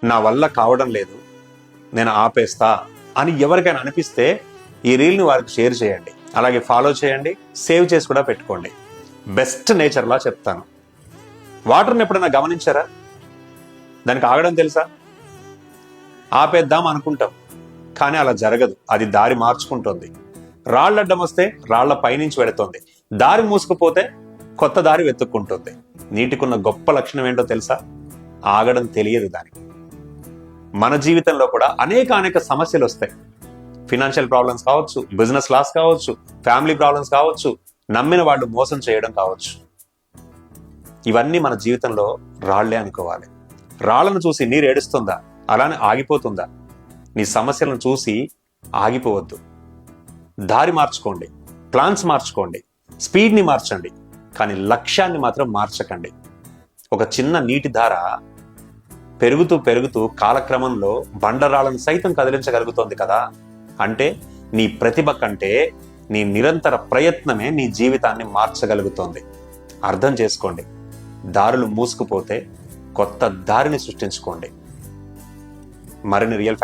నా వల్ల కావడం లేదు, నేను ఆపేస్తా అని ఎవరికైనా అనిపిస్తే ఈ రీల్ని వారికి షేర్ చేయండి, అలాగే ఫాలో చేయండి, సేవ్ చేసి కూడా పెట్టుకోండి. బెస్ట్ నేచర్లా చెప్తాను. వాటర్ని ఎప్పుడైనా గమనించారా? దానికి ఆగడం తెలుసా? ఆపేద్దాం అనుకుంటాం, కానీ అలా జరగదు. అది దారి మార్చుకుంటుంది. రాళ్ళడ్డం వస్తే రాళ్ల పైనుంచి వెళుతుంది, దారి మూసుకుపోతే కొత్త దారి వెతుక్కుంటుంది. నీటికున్న గొప్ప లక్షణం ఏంటో తెలుసా? ఆగడం తెలియదు దానికి. మన జీవితంలో కూడా అనేక సమస్యలు వస్తాయి. ఫినాన్షియల్ ప్రాబ్లమ్స్ కావచ్చు, బిజినెస్ లాస్ కావచ్చు, ఫ్యామిలీ ప్రాబ్లమ్స్ కావచ్చు, నమ్మిన వాళ్ళు మోసం చేయడం కావచ్చు. ఇవన్నీ మన జీవితంలో రాళ్లే అనుకోవాలి. రాళ్లను చూసి నీరు ఏడుస్తుందా? అలానే ఆగిపోతుందా? నీ సమస్యలను చూసి ఆగిపోవద్దు. దారి మార్చుకోండి, ప్లాన్స్ మార్చుకోండి, స్పీడ్ని మార్చండి, కానీ లక్ష్యాన్ని మాత్రం మార్చకండి. ఒక చిన్న నీటి ధార పెరుగుతూ పెరుగుతూ కాలక్రమంలో బండరాళ్ళను సైతం కదిలించగలుగుతోంది కదా. అంటే నీ ప్రతిభ కంటే నీ నిరంతర ప్రయత్నమే నీ జీవితాన్ని మార్చగలుగుతోంది. అర్థం చేసుకోండి. దారులు మూసుకుపోతే కొత్త దారిని సృష్టించుకోండి. మరిన్ని రియల్